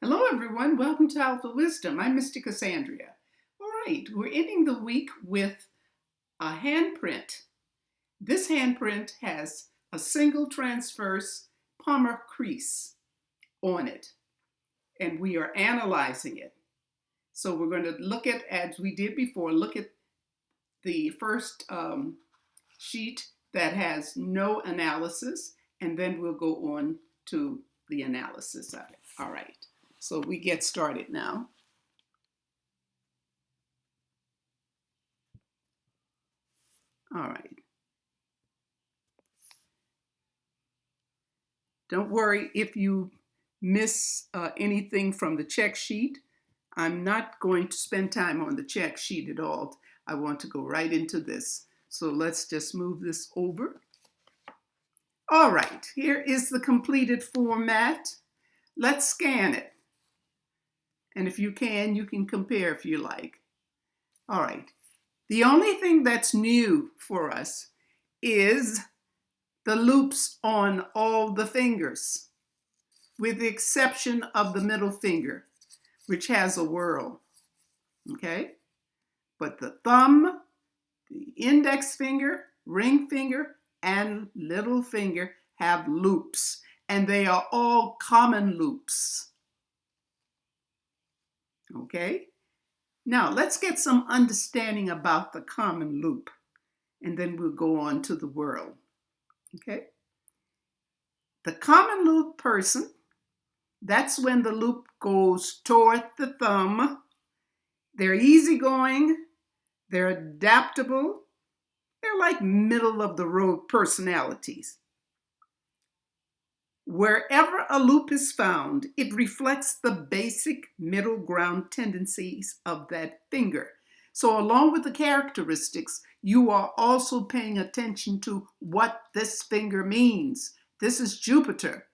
Hello, everyone. Welcome to Alphawisdom. I'm Mystic Cassandria. All right, we're ending the week with a handprint. This handprint has a single transverse palmer crease on it, and we are analyzing it. So we're going to look at, as we did before, look at the first sheet that has no analysis, and then we'll go on to the analysis of it. All right. So we get started now. All right. Don't worry if you miss anything from the check sheet. I'm not going to spend time on the check sheet at all. I want to go right into this. So let's just move this over. All right, here is the completed format. Let's scan it. And if you can compare if you like. All right. The only thing that's new for us is the loops on all the fingers, with the exception of the middle finger, which has a whorl, okay? But the thumb, the index finger, ring finger, and little finger have loops, and they are all common loops, okay? Now, let's get some understanding about the common loop, and then we'll go on to the whorl, okay? The common loop person, that's when the loop goes toward the thumb. They're easygoing, they're adaptable, they're like middle of the road personalities. Wherever a loop is found, it reflects the basic middle ground tendencies of that finger. So along with the characteristics, you are also paying attention to what this finger means. This is Jupiter.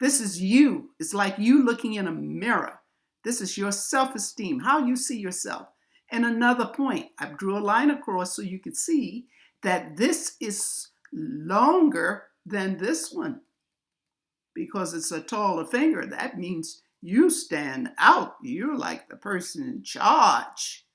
This is you. It's like you looking in a mirror. This is your self-esteem, how you see yourself. And another point, I drew a line across so you could see that this is longer than this one. Because it's a taller finger, that means you stand out. You're like the person in charge.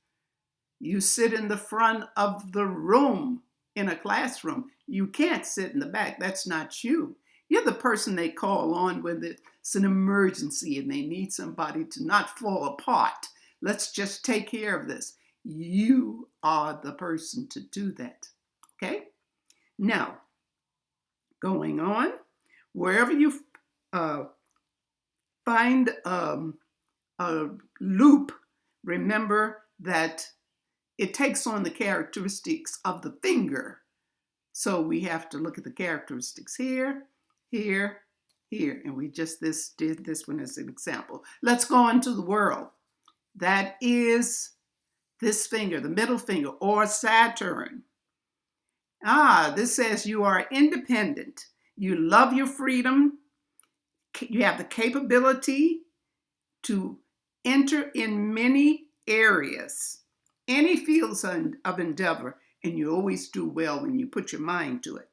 You sit in the front of the room in a classroom. You can't sit in the back. That's not you. You're the person they call on when it's an emergency and they need somebody to not fall apart. Let's just take care of this. You are the person to do that. Okay? Now, going on, wherever you find a loop, remember that it takes on the characteristics of the finger. So we have to look at the characteristics here, here, here. And we just did this one as an example. Let's go on to the whorl. That is this finger, the middle finger, or Saturn. This says you are independent. You love your freedom. You have the capability to enter in many areas, any fields of endeavor, and you always do well when you put your mind to it.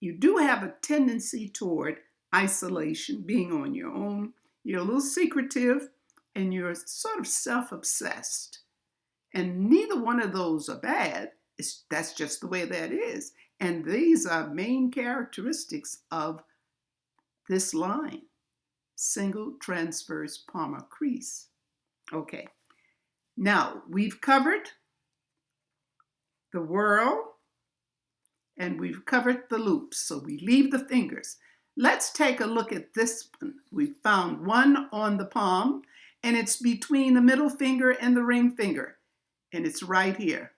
You do have a tendency toward isolation, being on your own. You're a little secretive, and you're sort of self-obsessed. And neither one of those are bad. That's just the way that is. And these are main characteristics of this line, single transverse palmer crease. Okay, now we've covered the whorl and we've covered the loops, so we leave the fingers. Let's take a look at this one. We found one on the palm, and it's between the middle finger and the ring finger, and it's right here.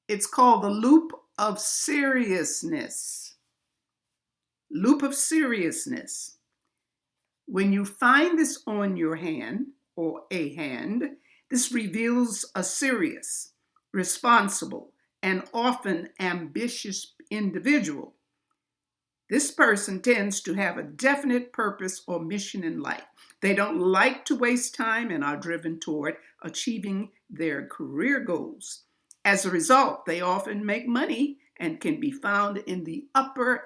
It's called the loop of seriousness. Loop of seriousness. When you find this on your hand or a hand, this reveals a serious, responsible, and often ambitious individual. This person tends to have a definite purpose or mission in life. They don't like to waste time and are driven toward achieving their career goals. As a result, they often make money and can be found in the upper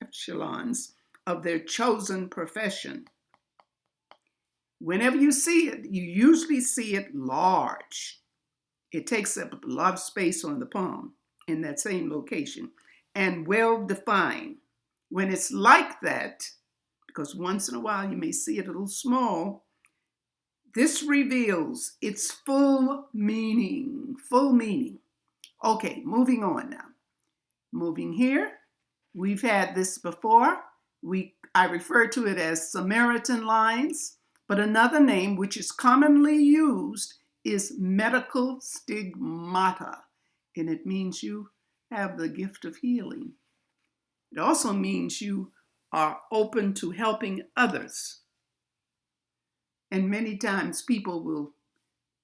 echelons of their chosen profession. Whenever you see it, you usually see it large. It takes up a lot of space on the palm in that same location and well defined. When it's like that, because once in a while you may see it a little small, this reveals its full meaning, full meaning. Okay, moving on now. Moving here, we've had this before. I refer to it as Samaritan lines, but another name which is commonly used is medical stigmata, and it means you have the gift of healing. It also means you are open to helping others. And many times people will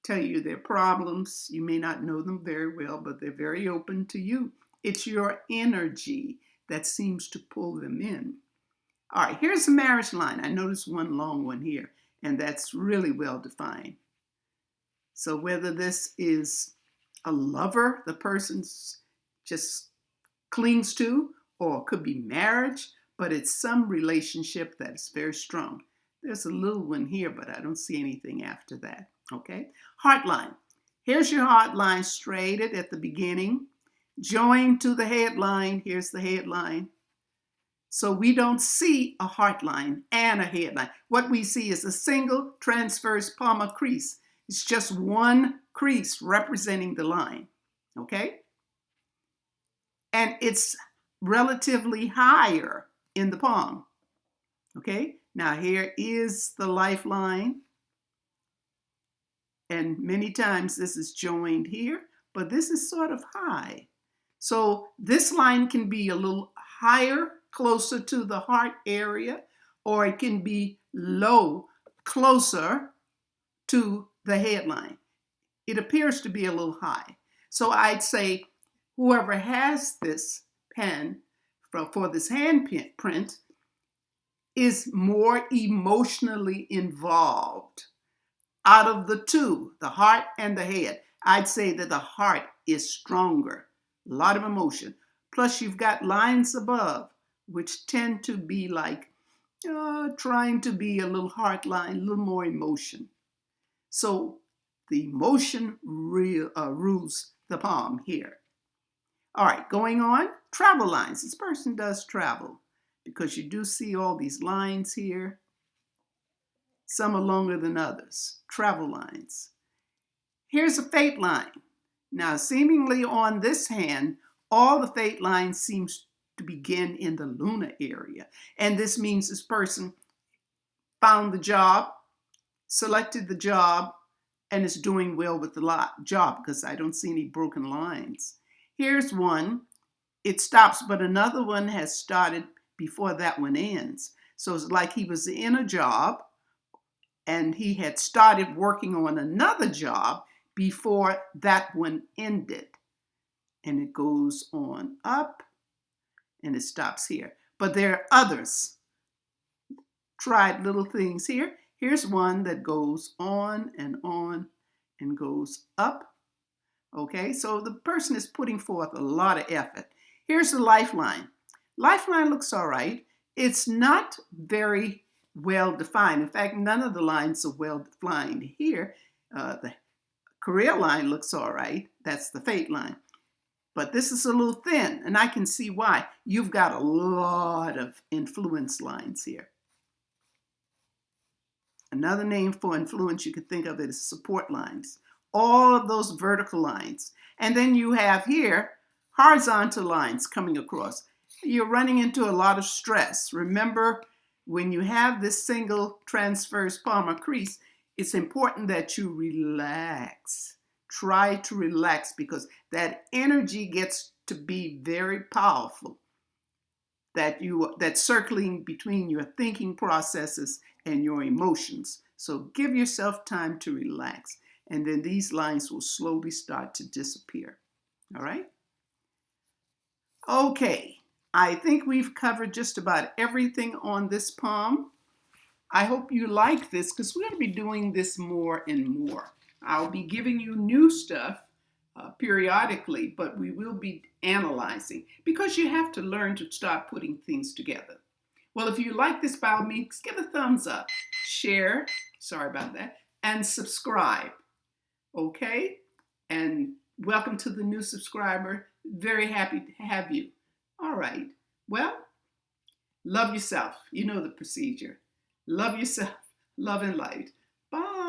tell you their problems. You may not know them very well, but they're very open to you. It's your energy that seems to pull them in. All right, here's the marriage line. I noticed one long one here, and that's really well defined. So whether this is a lover the person just clings to, or it could be marriage, but it's some relationship that is very strong. There's a little one here, but I don't see anything after that, okay? Heart line. Here's your heart line straighted at the beginning, joined to the head line. Here's the head line. So we don't see a heart line and a head line. What we see is a single transverse palmar crease. It's just one crease representing the line, okay? And it's relatively higher in the palm, okay? Now here is the lifeline. And many times this is joined here, but this is sort of high. So this line can be a little higher, closer to the heart area, or it can be low, closer to the headline. It appears to be a little high. So I'd say whoever has this pen for this handprint is more emotionally involved. Out of the two, the heart and the head, I'd say that the heart is stronger. A lot of emotion. Plus you've got lines above, which tend to be like trying to be a little heart line, a little more emotion. So the emotion rules the palm here. All right, going on, travel lines. This person does travel because you do see all these lines here. Some are longer than others, travel lines. Here's a fate line. Now, seemingly on this hand, all the fate lines seems to begin in the lunar area. And this means this person found the job, selected the job, and is doing well with the job because I don't see any broken lines. Here's one. It stops, but another one has started before that one ends. So it's like he was in a job and he had started working on another job before that one ended. And it goes on up and it stops here. But there are others. Tried little things here. Here's one that goes on and goes up. Okay, so the person is putting forth a lot of effort. Here's the lifeline. Lifeline looks all right. It's not very well defined. In fact, none of the lines are well defined here. The career line looks all right. That's the fate line. But this is a little thin, and I can see why. You've got a lot of influence lines here. Another name for influence you could think of it is support lines. All of those vertical lines. And then you have here horizontal lines coming across. You're running into a lot of stress. Remember, when you have this single transverse palmar crease, it's important that you relax. Try to relax because that energy gets to be very powerful. That's circling between your thinking processes and your emotions. So give yourself time to relax. And then these lines will slowly start to disappear. All right? Okay, I think we've covered just about everything on this palm. I hope you like this because we're going to be doing this more and more. I'll be giving you new stuff periodically, but we will be analyzing because you have to learn to start putting things together. Well, if you like this bio mix, give a thumbs up, share, sorry about that, and subscribe. Okay? And welcome to the new subscriber. Very happy to have you. All right. Well, love yourself. You know the procedure. Love yourself. Love and light. Bye.